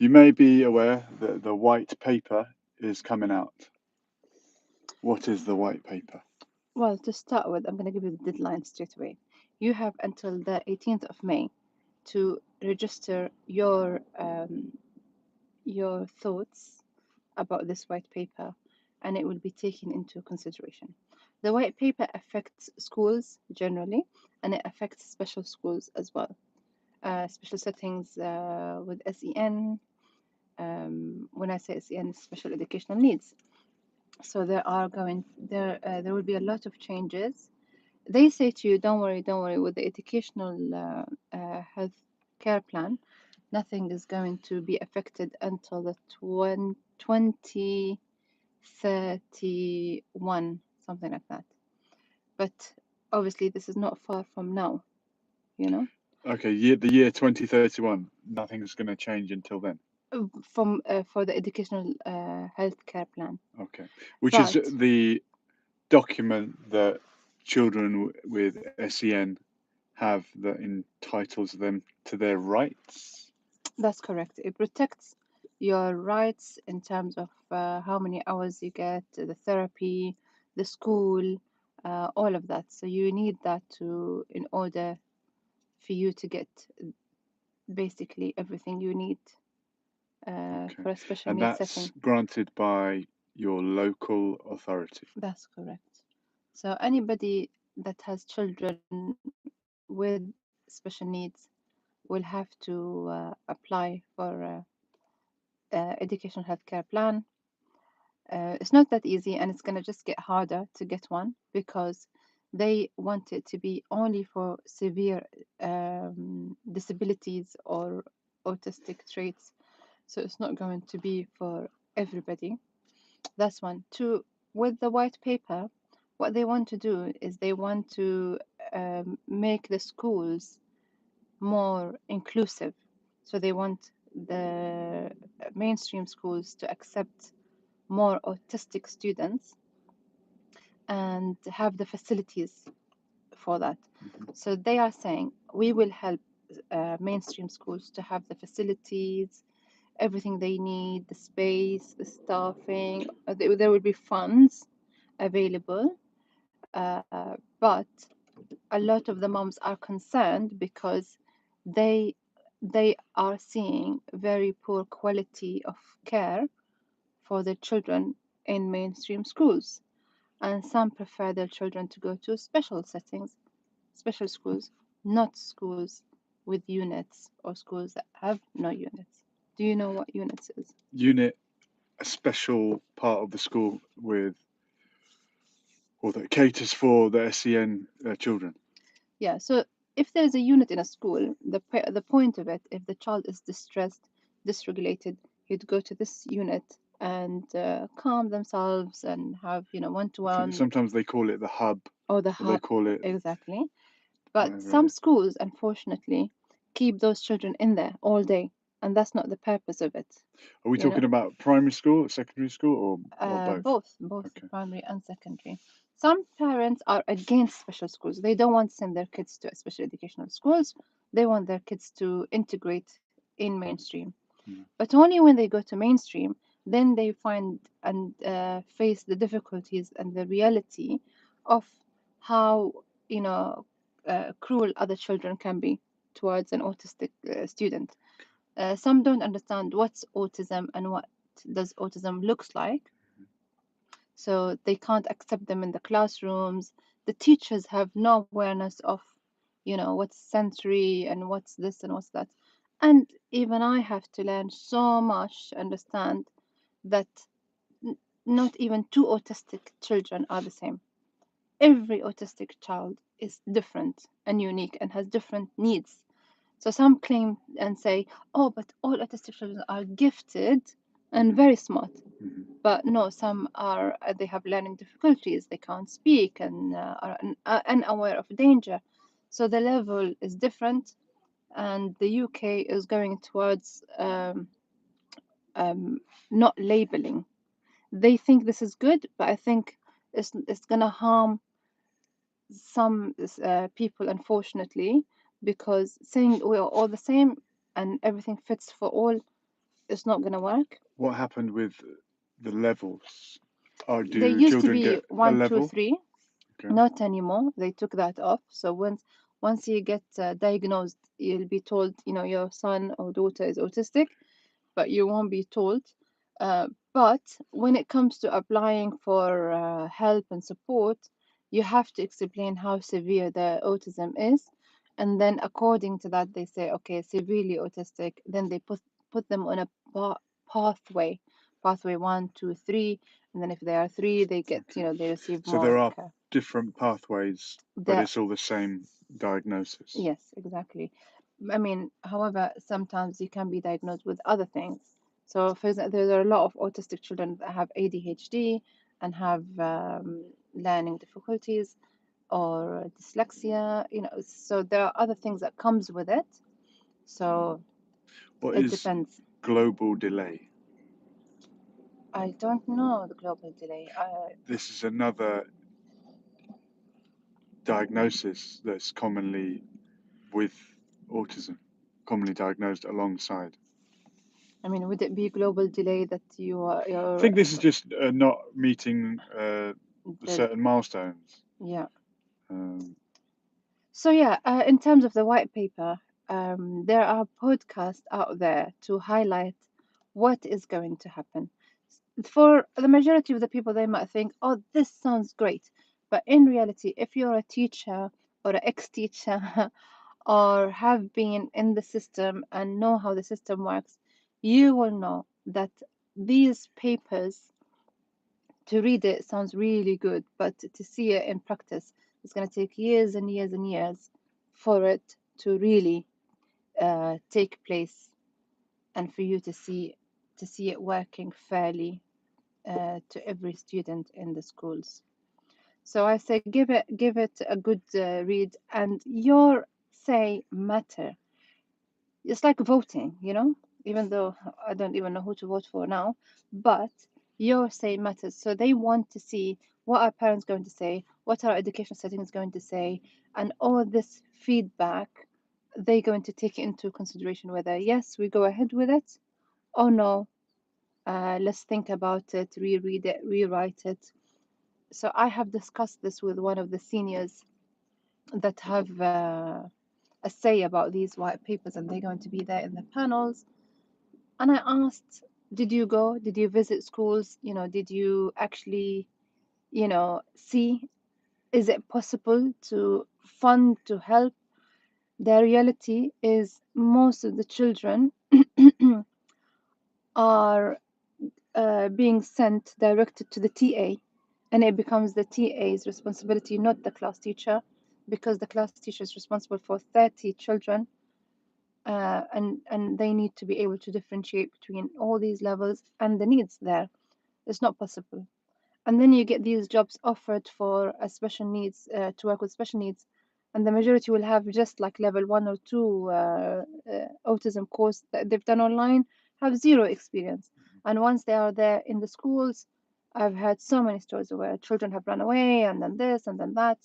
You may be aware that the white paper is coming out. What is the white paper? Well, to start with, I'm going to give you the deadline straight away. You have until the 18th of May to register your thoughts about this white paper, and it will be taken into consideration. The white paper affects schools generally, and it affects special schools as well. Special settings with SEN. When I say SEN, special educational needs. So there will be a lot of changes. They say to you, don't worry, with the educational health care plan, nothing is going to be affected until the 2031, something like that. But obviously, this is not far from now, you know, Okay, the year 2031. Nothing's going to change until then. from for the educational health care plan. Okay, which is But the document that children with SEN have that entitles them to their rights. that's correct. It protects your rights in terms of how many hours you get, the therapy, the school, all of that. So you need that to in order for you to get basically everything you need Okay, for a special and needs that's setting. granted by your local authority. That's correct. So anybody that has children with special needs will have to apply for educational healthcare plan. It's not that easy, and it's gonna just get harder to get one because they want it to be only for severe disabilities or autistic traits. So it's not going to be for everybody. That's one. Two, with the white paper, what they want to do is they want to make the schools more inclusive. So they want the mainstream schools to accept more autistic students and have the facilities for that. Mhm. So they are saying we will help mainstream schools to have the facilities, everything they need, the space, the staffing. There will be funds available, but a lot of the moms are concerned because they they are seeing very poor quality of care for their children in mainstream schools, and some prefer their children to go to special settings, special schools, not schools with units or schools that have no units. Do you know what units is? Unit, a special part of the school with, or that caters for the SEN children. Yeah, so if there's a unit in a school, the point of it, if the child is distressed, dysregulated, you'd go to this unit and calm themselves and have, one to I think one sometimes they call it the hub, or the or they hub. call it Exactly. But whatever it some is. schools, unfortunately, keep those children in there all day, and that's not the purpose of it, Are we you talking know? about primary school, secondary school, or both? Both Okay. primary and secondary. Some parents are against special schools. They don't want to send their kids to special educational schools. They want their kids to integrate in mainstream. Mm. But only when they go to mainstream, then they find and face the difficulties and the reality of how cruel other children can be towards an autistic student. Some don't understand what's autism and what does autism looks like, so they can't accept them in the classrooms. The teachers have no awareness of, what's sensory and what's this and what's that. And even I have to learn so much to understand that n- not even two autistic children are the same. Every autistic child is different and unique and has different needs. So some claim and say, oh, but all autistic children are gifted and Mhm. very smart. Mhm. But no, some are they have learning difficulties, they can't speak and are unaware of danger. So the level is different, and the UK is going towards um, not labeling. They think this is good, but I think it's gonna harm some people, unfortunately, because saying we're all the same and everything fits for all it's not going to work. What happened with the levels? Or They do used to children be get a 1, 2, level? 3. Okay. Not anymore. They took that off. So once you get diagnosed, you'll be told, your son or daughter is autistic, but you won't be told. But when it comes to applying for help and support, you have to explain how severe the autism is, and then according to that, they say, okay, severely autistic. Then they put them on a pathway, pathway 1, 2, 3, and then if they are 3, they get, Okay. they receive So there more are care. different pathways, but The it's all the same diagnosis. Yes, exactly. I mean, however, sometimes you can be diagnosed with other things. So, for example, there are a lot of autistic children that have ADHD and have learning difficulties or dyslexia, so there are other things that comes with it. So What it is depends. global delay? I don't know the global delay. This is another diagnosis that's commonly with autism, commonly diagnosed alongside. I mean, would it be global delay that I you're think this is just not meeting the certain milestones. yeah. Um, So yeah, in terms of the white paper, there are podcasts out there to highlight what is going to happen. For the majority of the people, they might think, "Oh, this sounds great," but in reality, if you're a teacher or an ex-teacher or have been in the system and know how the system works, you will know that these papers, to read it sounds really good, but to see it in practice, it's going to take years and years and years for it to really take place and for you to see it working fairly to every student in the schools. So I say give it a good read, and your say matter. It's like voting, even though I don't even know who to vote for now, but your say matters. So they want to see what our parents going to say, what our education setting is going to say, and all this feedback they going to take into consideration whether yes, we go ahead with it or no. Let's think about it, reread it, rewrite it. So I have discussed this with one of the seniors that have a say about these white papers, and they're going to be there in the panels. And I asked, did you go? Did you visit schools? Did you actually, see? Is it possible to fund, to help? The reality is most of the children are being sent directed to the TA, and it becomes the TA's responsibility, not the class teacher, because the class teacher is responsible for 30 children, and they need to be able to differentiate between all these levels and the needs there. It's not possible. And then you get these jobs offered for special needs, to work with special needs, and the majority will have just like level 1 or 2 autism course that they've done online, have zero experience. And once they are there in the schools, I've heard so many stories where children have run away and then this and then that.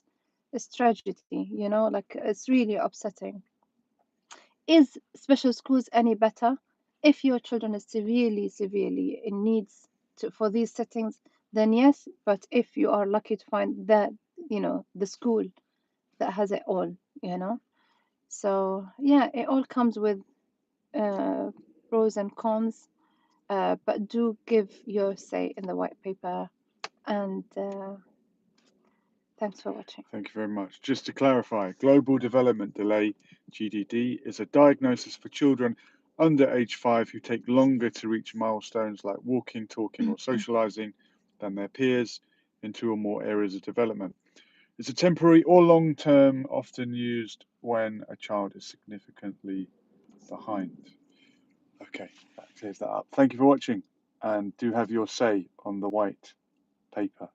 It's tragedy, like it's really upsetting. Is special schools any better? If your children is severely, severely in needs for these settings, then yes. But if you are lucky to find that, the school that has it all, you know. So yeah, it all comes with uh, pros and cons. But do give your say in the white paper. And thanks for watching. Thank you very much. Just to clarify, global development delay, GDD, is a diagnosis for children under age 5 who take longer to reach milestones like walking, talking, or socializing than their peers in 2 or more areas of development. It's a temporary or long term, often used when a child is significantly behind. Okay, that clears that up. Thank you for watching, and do have your say on the white paper.